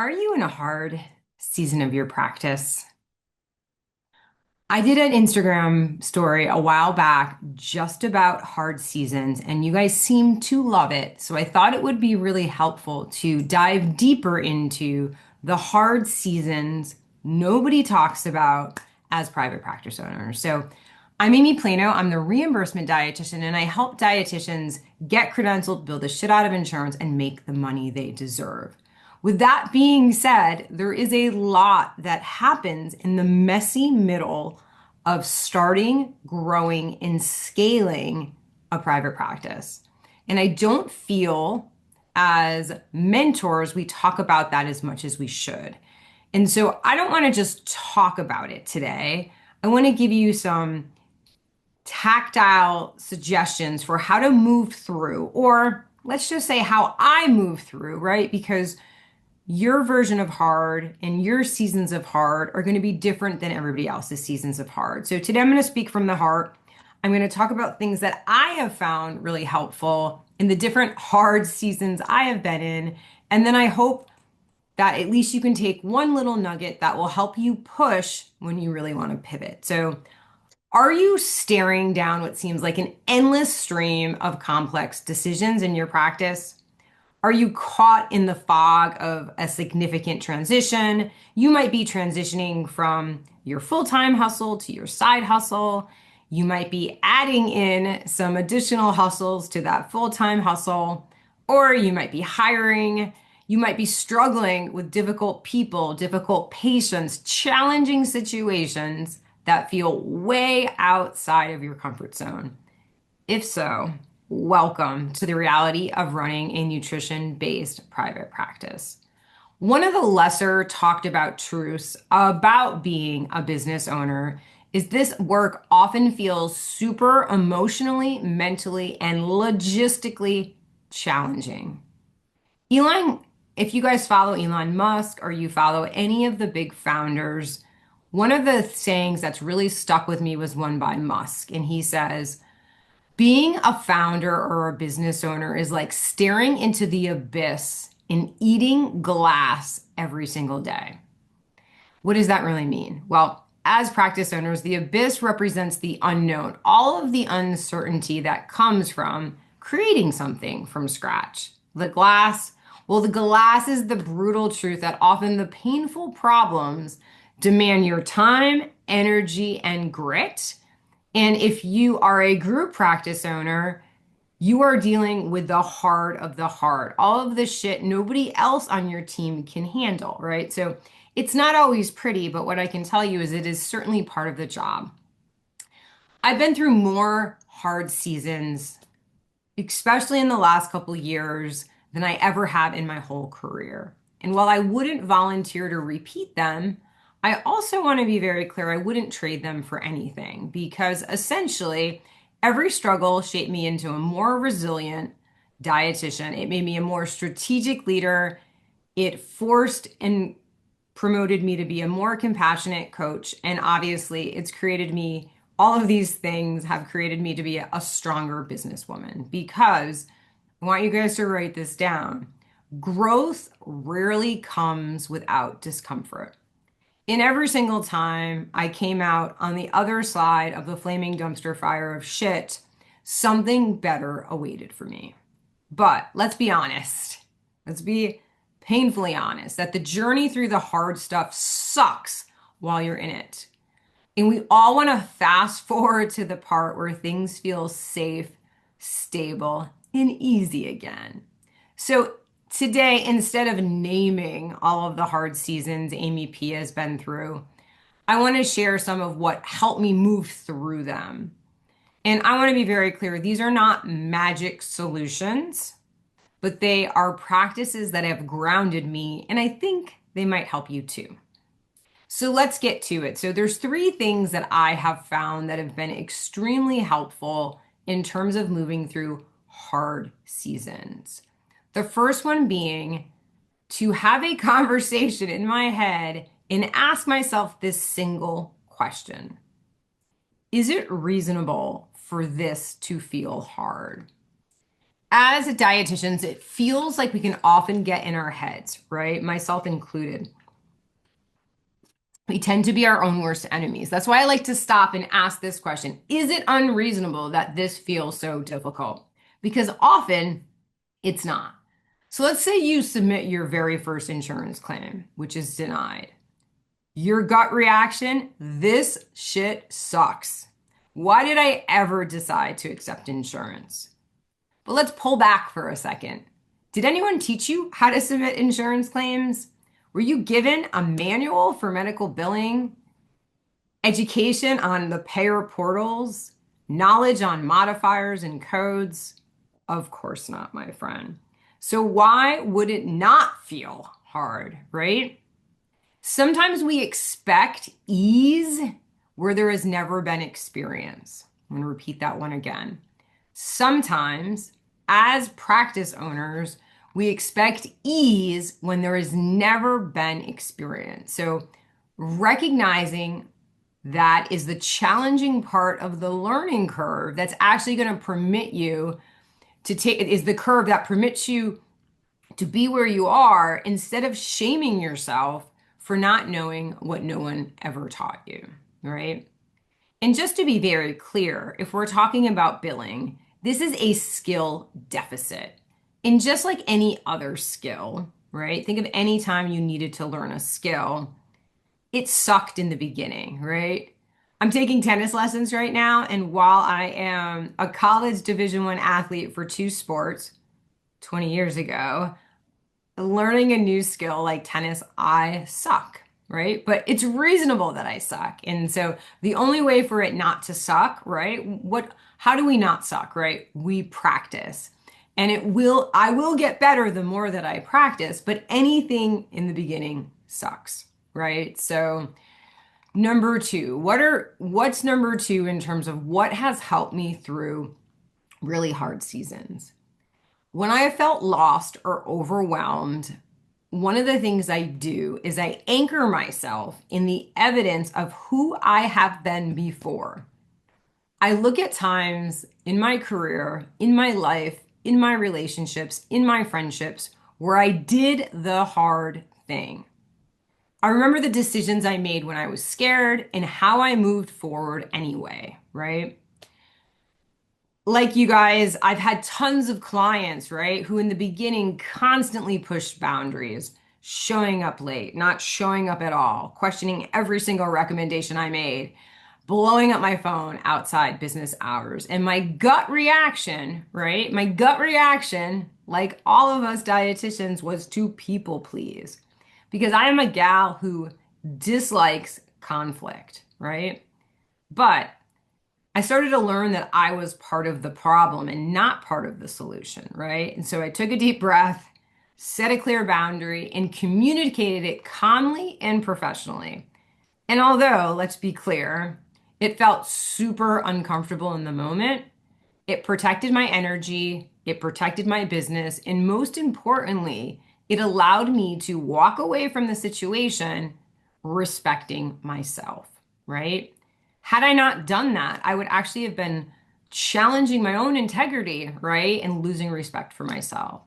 Are you in a hard season of your practice? I did an Instagram story a while back just about hard seasons, and you guys seem to love it. So I thought it would be really helpful to dive deeper into the hard seasons nobody talks about as private practice owners. So I'm Amy Plano. I'm the reimbursement dietitian, and I help dietitians get credentialed, build the shit out of insurance, and make the money they deserve. With that being said, there is a lot that happens in the messy middle of starting, growing, and scaling a private practice. And I don't feel as mentors, we talk about that as much as we should. And so I don't want to just talk about it today. I want to give you some tactile suggestions for how to move through, or let's just say how I move through, right? Because your version of hard and your seasons of hard are going to be different than everybody else's seasons of hard. So today I'm going to speak from the heart. I'm going to talk about things that I have found really helpful in the different hard seasons I have been in. And then I hope that at least you can take one little nugget that will help you push when you really want to pivot. So, are you staring down what seems like an endless stream of complex decisions in your practice? Are you caught in the fog of a significant transition? You might be transitioning from your full-time hustle to your side hustle. You might be adding in some additional hustles to that full-time hustle, or you might be hiring. You might be struggling with difficult people, difficult patients, challenging situations that feel way outside of your comfort zone. If so, welcome to the reality of running a nutrition-based private practice. One of the lesser talked about truths about being a business owner is this work often feels super emotionally, mentally, and logistically challenging. Elon, if you guys follow Elon Musk or you follow any of the big founders, one of the sayings that's really stuck with me was one by Musk, and he says, being a founder or a business owner is like staring into the abyss and eating glass every single day. What does that really mean? Well, as practice owners, the abyss represents the unknown, all of the uncertainty that comes from creating something from scratch. The glass, well, the glass is the brutal truth that often the painful problems demand your time, energy, and grit. And if you are a group practice owner, you are dealing with the hard of the hard, all of the shit nobody else on your team can handle, right? So it's not always pretty, but what I can tell you is it is certainly part of the job. I've been through more hard seasons, especially in the last couple of years, than I ever have in my whole career. And while I wouldn't volunteer to repeat them, I also want to be very clear I wouldn't trade them for anything because essentially every struggle shaped me into a more resilient dietitian. It made me a more strategic leader. It forced and promoted me to be a more compassionate coach. And obviously, it's created me, all of these things have created me to be a stronger businesswoman because I want you guys to write this down. Growth rarely comes without discomfort. In every single time I came out on the other side of the flaming dumpster fire of shit, something better awaited for me. But let's be honest. Let's be painfully honest that the journey through the hard stuff sucks while you're in it. And we all want to fast forward to the part where things feel safe, stable, and easy again. So today, instead of naming all of the hard seasons Amy P has been through, I want to share some of what helped me move through them. And I want to be very clear, these are not magic solutions, but they are practices that have grounded me, and I think they might help you too. So let's get to it. So there's three things that I have found that have been extremely helpful in terms of moving through hard seasons. The first one being to have a conversation in my head and ask myself this single question. Is it reasonable for this to feel hard? as dietitians, it feels like we can often get in our heads, right? Myself included. We tend to be our own worst enemies. That's why I like to stop and ask this question. Is it unreasonable that this feels so difficult? Because often it's not. So let's say you submit your very first insurance claim, which is denied. Your gut reaction, this shit sucks. Why did I ever decide to accept insurance? But let's pull back for a second. Did anyone teach you how to submit insurance claims? Were you given a manual for medical billing, education on the payer portals, knowledge on modifiers and codes? Of course not, my friend. So why would it not feel hard, right? Sometimes we expect ease where there has never been experience. I'm going to repeat that one again. Sometimes, as practice owners, we expect ease when there has never been experience. So, recognizing that is the challenging part of the learning curve that's actually going to permit you to take, is the curve that permits you to be where you are instead of shaming yourself for not knowing what no one ever taught you, right? And just to be very clear, if we're talking about billing, this is a skill deficit. And just like any other skill, right? Think of any time you needed to learn a skill, it sucked in the beginning, right? I'm taking tennis lessons right now, and while I am a college Division I athlete for two sports 20 years ago, learning a new skill like tennis, I suck, right? But it's reasonable that I suck. And so the only way for it not to suck, right? How do we not suck, right? We practice. And I will get better the more that I practice, but anything in the beginning sucks, right? So number two, what's number two in terms of what has helped me through really hard seasons? When I felt lost or overwhelmed, one of the things I do is I anchor myself in the evidence of who I have been before. I look at times in my career, in my life, in my relationships, in my friendships, where I did the hard thing. I remember the decisions I made when I was scared and how I moved forward anyway, right? Like you guys, I've had tons of clients, right, who in the beginning constantly pushed boundaries, showing up late, not showing up at all, questioning every single recommendation I made, blowing up my phone outside business hours. And my gut reaction, right, my gut reaction, like all of us dietitians, was to people please. Because I am a gal who dislikes conflict, right? But I started to learn that I was part of the problem and not part of the solution, right? And so I took a deep breath, set a clear boundary, and communicated it calmly and professionally. And although, let's be clear, it felt super uncomfortable in the moment, it protected my energy, it protected my business, and most importantly, it allowed me to walk away from the situation respecting myself, right? Had I not done that, I would actually have been challenging my own integrity, right? And losing respect for myself.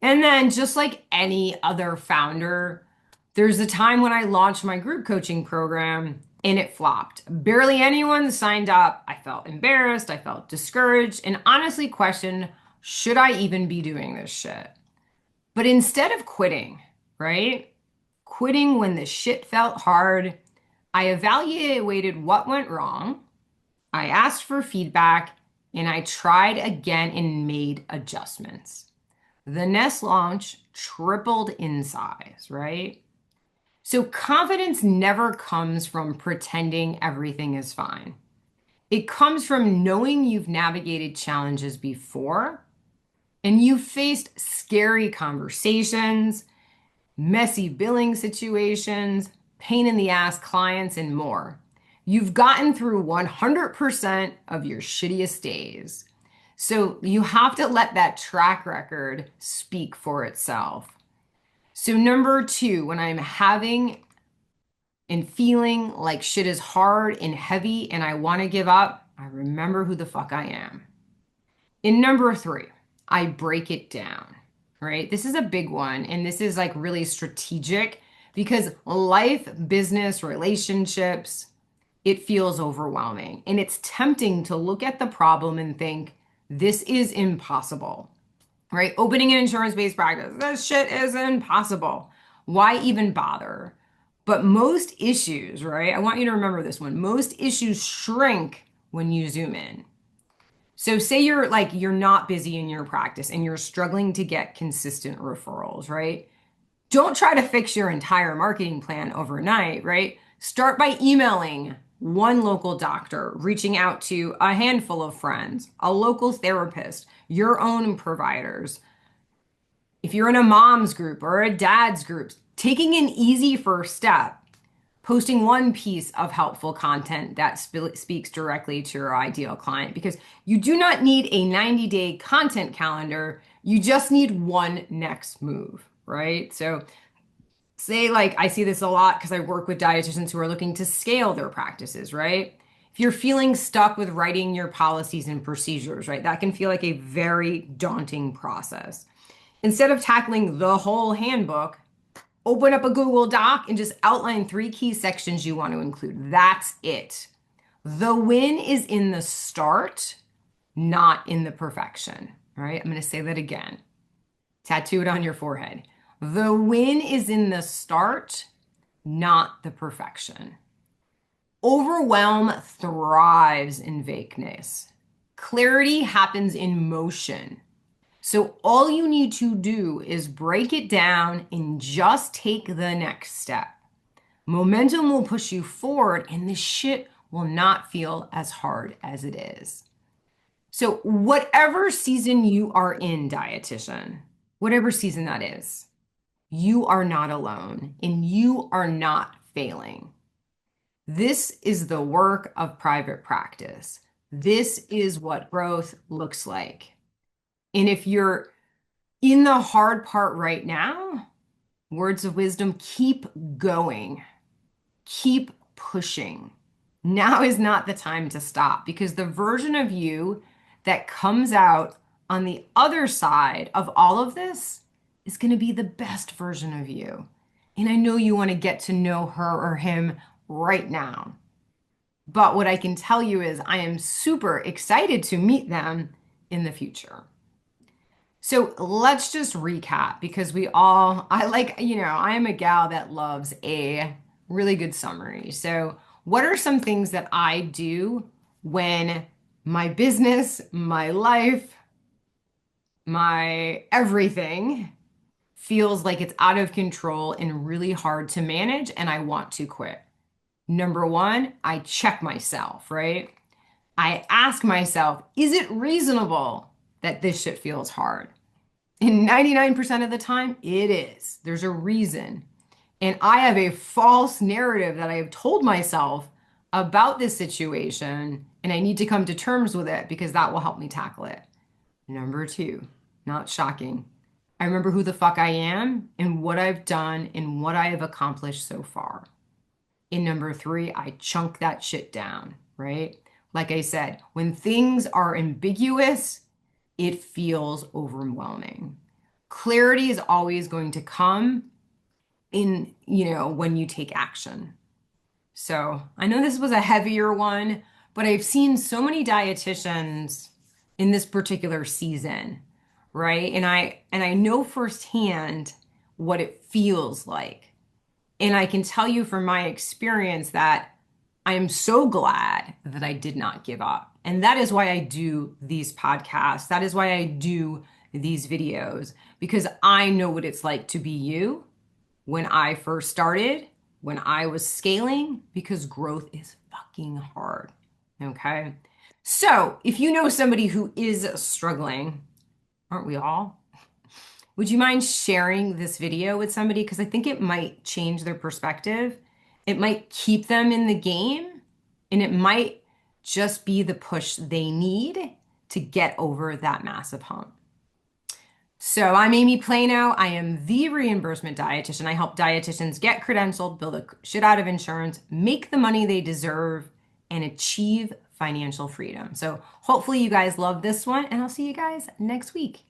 And then, just like any other founder, there's a time when I launched my group coaching program and it flopped. Barely anyone signed up. I felt embarrassed. I felt discouraged and honestly questioned, should I even be doing this shit? But instead of quitting, right? Quitting when the shit felt hard, I evaluated what went wrong. I asked for feedback and I tried again and made adjustments. The Nest launch tripled in size, right? So confidence never comes from pretending everything is fine. It comes from knowing you've navigated challenges before and you've faced scary conversations, messy billing situations, pain in the ass clients, and more. You've gotten through 100% of your shittiest days. So you have to let that track record speak for itself. So, number two, when I'm having and feeling like shit is hard and heavy and I want to give up, I remember who the fuck I am. And number three, I break it down, right? This is a big one. And this is like really strategic because life, business, relationships, it feels overwhelming. And it's tempting to look at the problem and think, this is impossible, right? Opening an insurance-based practice, this shit is impossible. Why even bother? But most issues, right? I want you to remember this one. Most issues shrink when you zoom in. So say you're not busy in your practice and you're struggling to get consistent referrals, right? Don't try to fix your entire marketing plan overnight, right? Start by emailing one local doctor, reaching out to a handful of friends, a local therapist, your own providers. If you're in a mom's group or a dad's group, taking an easy first step, posting one piece of helpful content that speaks directly to your ideal client, because you do not need a 90-day content calendar. You just need one next move, right? So say like I see this a lot because I work with dietitians who are looking to scale their practices, right? If you're feeling stuck with writing your policies and procedures, right, that can feel like a very daunting process. Instead of tackling the whole handbook, open up a Google Doc and just outline 3 key sections you want to include. That's it. The win is in the start, not in the perfection. All right, I'm going to say that again. Tattoo it on your forehead. The win is in the start, not the perfection. Overwhelm thrives in vagueness. Clarity happens in motion. So all you need to do is break it down and just take the next step. Momentum will push you forward and this shit will not feel as hard as it is. So whatever season you are in, dietitian, whatever season that is, you are not alone and you are not failing. This is the work of private practice. This is what growth looks like. And if you're in the hard part right now, words of wisdom, keep going, keep pushing. Now is not the time to stop because the version of you that comes out on the other side of all of this is going to be the best version of you. And I know you want to get to know her or him right now. But what I can tell you is I am super excited to meet them in the future. So let's just recap because I am a gal that loves a really good summary. So what are some things that I do when my business, my life, my everything feels like it's out of control and really hard to manage and I want to quit? Number one, I check myself, right? I ask myself, is it reasonable that this shit feels hard? And 99% of the time, it is. There's a reason. And I have a false narrative that I have told myself about this situation, and I need to come to terms with it because that will help me tackle it. Number two, not shocking. I remember who the fuck I am and what I've done and what I have accomplished so far. In number three, I chunk that shit down, right? Like I said, when things are ambiguous, it feels overwhelming. Clarity is always going to come in, when you take action. So I know this was a heavier one, but I've seen so many dietitians in this particular season, right? And I know firsthand what it feels like. And I can tell you from my experience that I am so glad that I did not give up. And that is why I do these podcasts. That is why I do these videos, because I know what it's like to be you when I first started, when I was scaling, because growth is fucking hard. Okay. So if you know somebody who is struggling, aren't we all? Would you mind sharing this video with somebody? Because I think it might change their perspective. It might keep them in the game, and it might just be the push they need to get over that massive hump. So I'm Amy Plano. I am the reimbursement dietitian. I help dietitians get credentialed, build a shit out of insurance, make the money they deserve, and achieve financial freedom. So hopefully you guys love this one, and I'll see you guys next week.